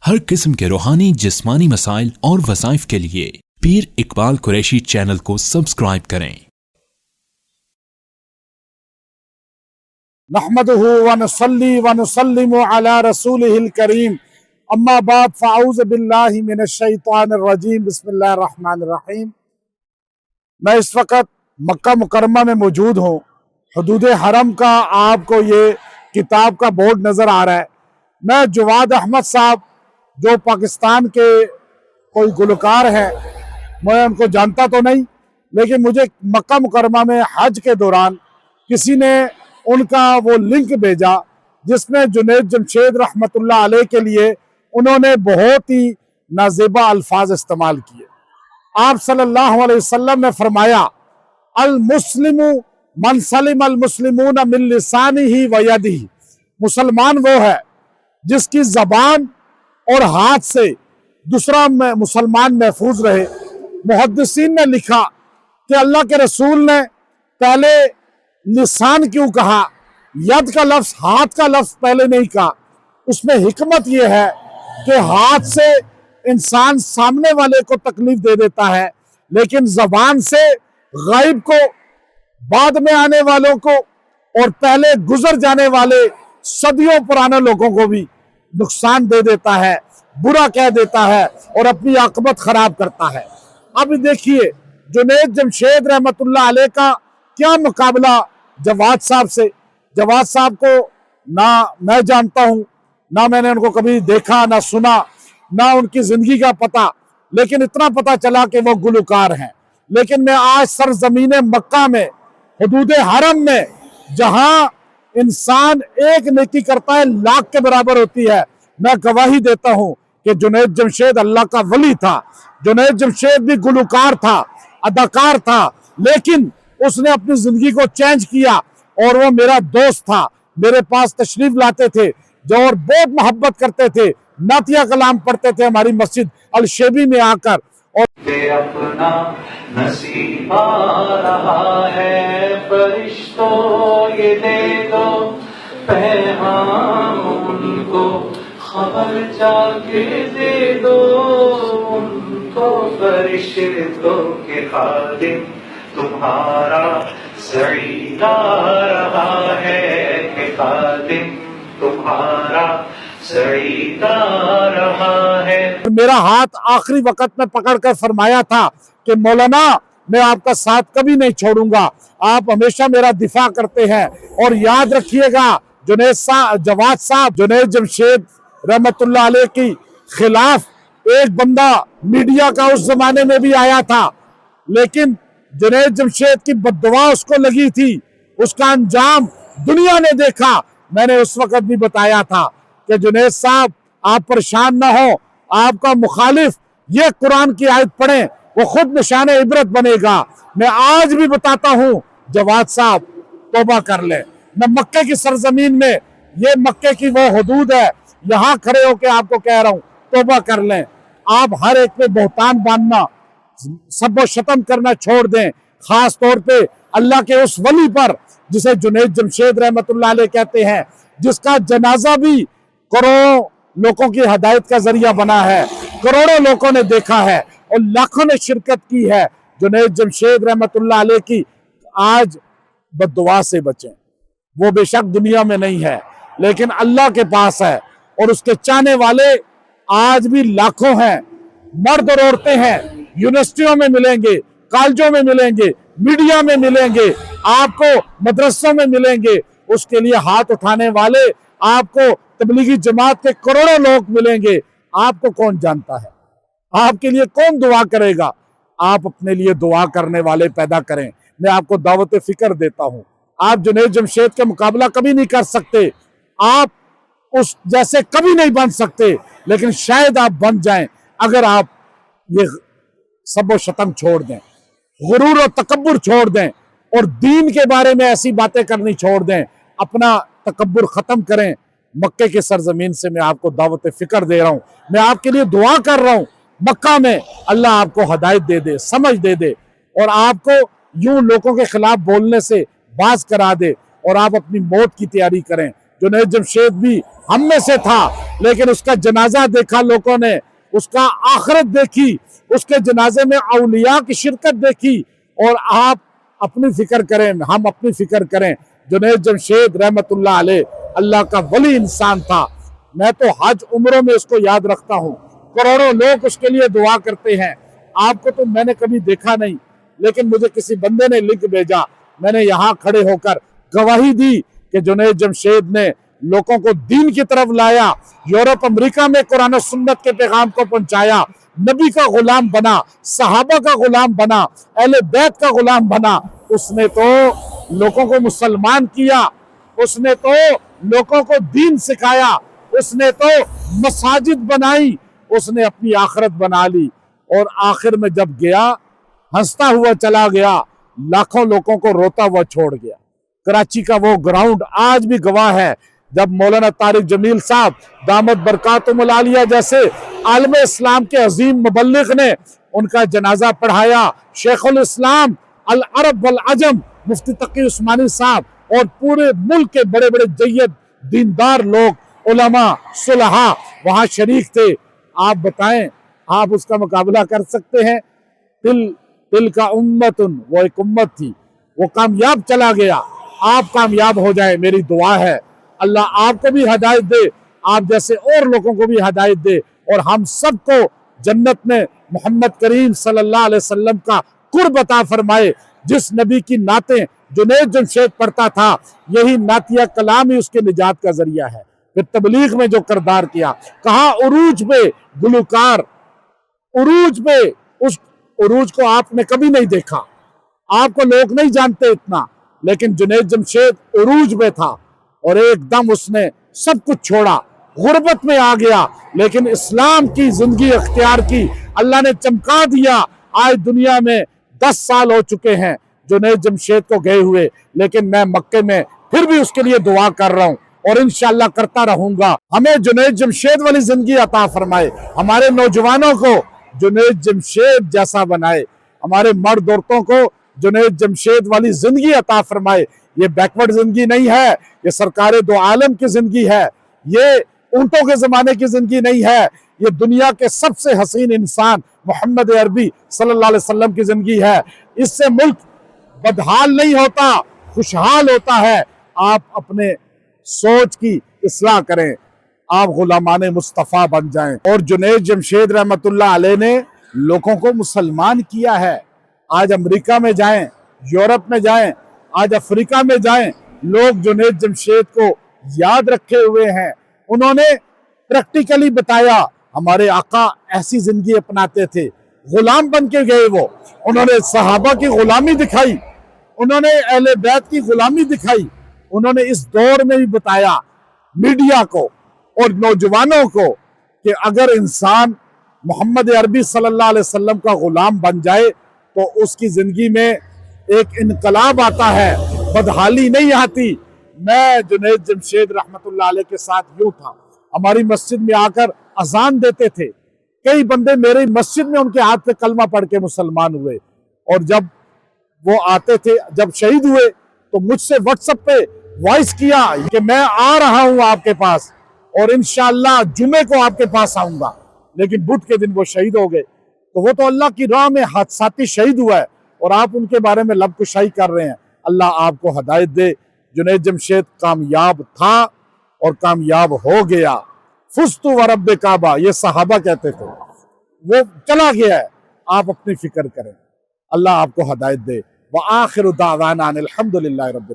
ہر قسم کے روحانی جسمانی مسائل اور وظائف کے لیے پیر اقبال قریشی چینل کو سبسکرائب کریں۔ نحمده ونصلي ونسلم على رسوله الكريم اما بعد فاعوذ باللہ من الشیطان الرجیم بسم اللہ الرحمن الرحیم۔ میں اس وقت مکہ مکرمہ میں موجود ہوں۔ حدود حرم کا آپ کو یہ کتاب کا بورڈ نظر آ رہا ہے۔ میں جواد احمد صاحب جو پاکستان کے کوئی گلوکار ہیں، میں ان کو جانتا تو نہیں، لیکن مجھے مکہ مکرمہ میں حج کے دوران کسی نے ان کا وہ لنک بھیجا جس میں جنید جمشید رحمت اللہ علیہ کے لیے انہوں نے بہت ہی نازیبا الفاظ استعمال کیے۔ آپ صلی اللہ علیہ وسلم نے فرمایا المسلم من سلم المسلمون من لسانہ و یدہ، مسلمان وہ ہے جس کی زبان اور ہاتھ سے دوسرا مسلمان محفوظ رہے۔ محدثین نے لکھا کہ اللہ کے رسول نے پہلے لسان کیوں کہا، ید کا لفظ، ہاتھ کا لفظ پہلے نہیں کہا؟ اس میں حکمت یہ ہے کہ ہاتھ سے انسان سامنے والے کو تکلیف دے دیتا ہے، لیکن زبان سے غائب کو، بعد میں آنے والوں کو اور پہلے گزر جانے والے صدیوں پرانے لوگوں کو بھی نقصان دے دیتا ہے، برا کہہ دیتا ہے اور اپنی عاقبت خراب کرتا ہے۔ اب دیکھیے جنید جمشید رحمت اللہ علیہ کا کیا مقابلہ جواد صاحب سے۔ جواد صاحب کو نہ میں جانتا ہوں، نہ میں نے ان کو کبھی دیکھا، نہ سنا، نہ ان کی زندگی کا پتہ، لیکن اتنا پتہ چلا کہ وہ گلوکار ہیں۔ لیکن میں آج سرزمین مکہ میں، حدود حرم میں، جہاں انسان ایک نیکی کرتا ہے لاکھ کے برابر ہوتی ہے، میں گواہی دیتا ہوں کہ جنید جمشید اللہ کا ولی تھا۔ جنید جمشید بھی گلوکار تھا، اداکار تھا، لیکن اس نے اپنی زندگی کو چینج کیا اور وہ میرا دوست تھا، میرے پاس تشریف لاتے تھے جو اور بہت محبت کرتے تھے، نعتیہ کلام پڑھتے تھے ہماری مسجد الشیبی میں آ کر۔ اور اپنا نصیب آ رہا ہے، فرشتوں یہ دے دو پیغام ان کو، خبر جا کے دے دو ان کو، فرشتوں کے خادم تمہارا سعید آ رہا ہے، کہ خادم تمہارا سعید آ رہا ہے۔ میرا ہاتھ آخری وقت میں پکڑ کر فرمایا تھا کہ مولانا میں آپ کا ساتھ کبھی نہیں چھوڑوں گا، آپ ہمیشہ میرا دفاع کرتے ہیں۔ اور یاد رکھیے گا جواد صاحب جنید جمشید رحمت اللہ علیہ کی خلاف ایک بندہ میڈیا کا اس زمانے میں بھی آیا تھا، لیکن جنید جمشید کی بد دعا اس کو لگی تھی، اس کا انجام دنیا نے دیکھا۔ میں نے اس وقت بھی بتایا تھا کہ جنید صاحب آپ پریشان نہ ہو، آپ کا مخالف یہ قرآن کی آیت پڑھیں، وہ خود نشان عبرت بنے گا۔ میں آج بھی بتاتا ہوں جواد صاحب توبہ کر لیں۔ میں مکے کی سرزمین میں، یہ مکے کی وہ حدود ہے، یہاں کھڑے ہو کے آپ کو کہہ رہا ہوں توبہ کر لیں۔ آپ ہر ایک پہ بہتان باندھنا، سب و شتم کرنا چھوڑ دیں، خاص طور پہ اللہ کے اس ولی پر جسے جنید جمشید رحمت اللہ علیہ کہتے ہیں، جس کا جنازہ بھی کروڑوں لوگوں کی ہدایت کا ذریعہ بنا ہے، کروڑوں لوگوں نے دیکھا ہے اور لاکھوں نے شرکت کی ہے۔ جنید جمشید رحمت اللہ علیہ کی آج بد دعا سے بچیں۔ وہ بے شک دنیا میں نہیں ہے، لیکن اللہ کے پاس ہے، اور اس کے چاہنے والے آج بھی لاکھوں ہیں، مرد اور عورتیں ہیں، یونیورسٹیوں میں ملیں گے، کالجوں میں ملیں گے، میڈیا میں ملیں گے، آپ کو مدرسوں میں ملیں گے۔ اس کے لیے ہاتھ اٹھانے والے آپ کو تبلیغی جماعت کے کروڑوں لوگ ملیں گے۔ آپ کو کون جانتا ہے؟ آپ کے لیے کون دعا کرے گا؟ آپ اپنے لیے دعا کرنے والے پیدا کریں۔ میں آپ کو دعوت فکر دیتا ہوں، آپ جنید جمشید کے مقابلہ کبھی نہیں کر سکتے، آپ اس جیسے کبھی نہیں بن سکتے، لیکن شاید آپ بن جائیں اگر آپ یہ سب و شتم چھوڑ دیں، غرور و تکبر چھوڑ دیں، اور دین کے بارے میں ایسی باتیں کرنی چھوڑ دیں، اپنا تکبر ختم کریں۔ مکے کے سرزمین سے میں آپ کو دعوت فکر دے رہا ہوں، میں آپ کے لیے دعا کر رہا ہوں، مکہ میں اللہ آپ کو ہدایت دے دے، سمجھ دے دے، اور آپ کو یوں لوگوں کے خلاف بولنے سے باز کرا دے، اور آپ اپنی موت کی تیاری کریں۔ जुनैद जमशेद भी हम में से था, लेकिन उसका जनाजा देखा लोगों ने, उसका आखिरत देखी, उसके जनाजे में औलिया की शिरकत देखी। और आप अपनी फिक्र करें, हम अपनी फिक्र करें। जुनैद जमशेद रहमतुल्लाह अलैह अल्लाह का वली इंसान था। मैं तो हज उम्रों में उसको याद रखता हूँ, करोड़ों लोग उसके लिए दुआ करते हैं। आपको तो मैंने कभी देखा नहीं, लेकिन मुझे किसी बंदे ने लिंक भेजा, मैंने यहाँ खड़े होकर गवाही दी कि जुनैद जमशेद ने लोगों को दीन की तरफ लाया, यूरोप अमेरिका में कुरान और सुन्नत के पैगाम को पहुंचाया, नबी का गुलाम बना, सहाबा का गुलाम बना, अहले बैत का गुलाम बना। उसने तो लोगों को मुसलमान किया, उसने तो लोगों को दीन सिखाया, उसने तो मसाजिद बनाई, उसने अपनी आखिरत बना ली। और आखिर में जब गया, हंसता हुआ चला गया, लाखों लोगों को रोता हुआ छोड़ गया। कराची का वो ग्राउंड आज भी गवाह है, जब मौलाना तारिक जमील साहब दामद बरकातुहुल आलिया जैसे आलम इस्लाम के अजीम मुबल्लिग ने उनका जनाजा पढ़ाया, शेखुल इस्लाम अल अरब वल अजम मुफ्ती तकी उस्मानी साहब और पूरे मुल्क के बड़े बड़े जय्यद दीनदार लोग, उलमा, सुलहा वहां शरीक थे। आप बताएं, आप उसका मुकाबला कर सकते हैं? तिल का उम्मतुन, वो एक उम्मत थी, वो कामयाब चला गया। आप कामयाब हो जाए, मेरी दुआ है। अल्लाह आपको भी हिदायत दे, आप जैसे और लोगों को भी हिदायत दे, और हम सबको जन्नत में मोहम्मद करीम सल्लल्लाहु अलैहि वसल्लम का कुर्ब अता फरमाए। जिस नबी की नातें जुनैद जमशेद पढ़ता था, यही नातिया कलाम ही उसके निजात का जरिया है। फिर तबलीग में जो किरदार किया, कहा उरूज पे गुलकार, उरूज पे, उस उरूज को आपने कभी नहीं देखा, आपको लोग नहीं जानते इतना, लेकिन जुनैद जमशेद उरूज में था और एकदम उसने सब कुछ छोड़ा, गुर्बत में आ गया, लेकिन इस्लाम की जिंदगी अख्तियार की, अल्लाह ने चमका दिया। आज दुनिया में 10 साल हो चुके हैं जुनैद जमशेद को गए हुए, लेकिन मैं मक्के में फिर भी उसके लिए दुआ कर रहा हूँ और इंशाअल्लाह करता रहूंगा। हमें जुनैद जमशेद वाली जिंदगी अता फरमाए, हमारे नौजवानों को जुनैद जमशेद जैसा बनाए, हमारे मर्द औरतों को जुनैद जमशेद वाली जिंदगी अता फरमाए। ये बैकवर्ड जिंदगी नहीं है, ये सरकार दो आलम की जिंदगी है, ये ऊंटों के जमाने की जिंदगी नहीं है, ये दुनिया के सबसे हसीन इंसान मोहम्मद अरबी सल्लल्लाहु अलैहि वसल्लम की जिंदगी है। इससे मुल्क बदहाल नहीं होता, खुशहाल होता है। आप अपने सोच की इस्लाह करें, आप गुलामाने मुस्तफ़ा बन जाएं। और जुनैद जमशेद रहमतुल्लाह अलैह ने लोगों को मुसलमान किया है। आज अमेरिका में जाएं, यूरोप में जाएं, आज अफ्रीका में जाएं, लोग जुनैद जमशेद को याद रखे हुए हैं। उन्होंने प्रैक्टिकली बताया, हमारे आका ऐसी जिंदगी अपनाते थे, गुलाम बन के गए वो। उन्होंने सहाबा की गुलामी दिखाई, उन्होंने अहले बैत की गुलामी दिखाई। उन्होंने इस दौर में भी बताया मीडिया को और नौजवानों को कि अगर इंसान मोहम्मद अरबी सल्लल्लाहु अलैहि वसल्लम का गुलाम बन जाए तो उसकी जिंदगी में एक इनकलाब आता है, बदहाली नहीं आती। मैं जुनैद जमशेद रहमतुल्लाह अलैह के साथ यूं था, हमारी मस्जिद में आकर अजान देते थे, कई बंदे मेरी मस्जिद में उनके हाथ पे कलमा पढ़ के मुसलमान हुए। और जब वो आते थे, जब शहीद हुए तो मुझसे व्हाट्सएप पे वॉइस किया कि मैं आ रहा हूं आपके पास और इंशाअल्लाह जुमे को आपके पास आऊंगा, लेकिन बुध के दिन वो शहीद हो गए। तो वो तो अल्लाह की राह में हादसाती शहीद हुआ है और आप उनके बारे में लबकुशाई कर रहे हैं। अल्लाह आपको हिदायत दे। जुनैद जमशेद कामयाब था और कामयाब हो गया। फुस्तु व रब्बे काबा, ये सहाबा कहते थे, वो चला गया है। आप अपनी फिक्र करें, अल्लाह आपको हिदायत दे। व आखिरु दावाना अनिल हम्दुलिल्लाहि रब्बिल आलमीन।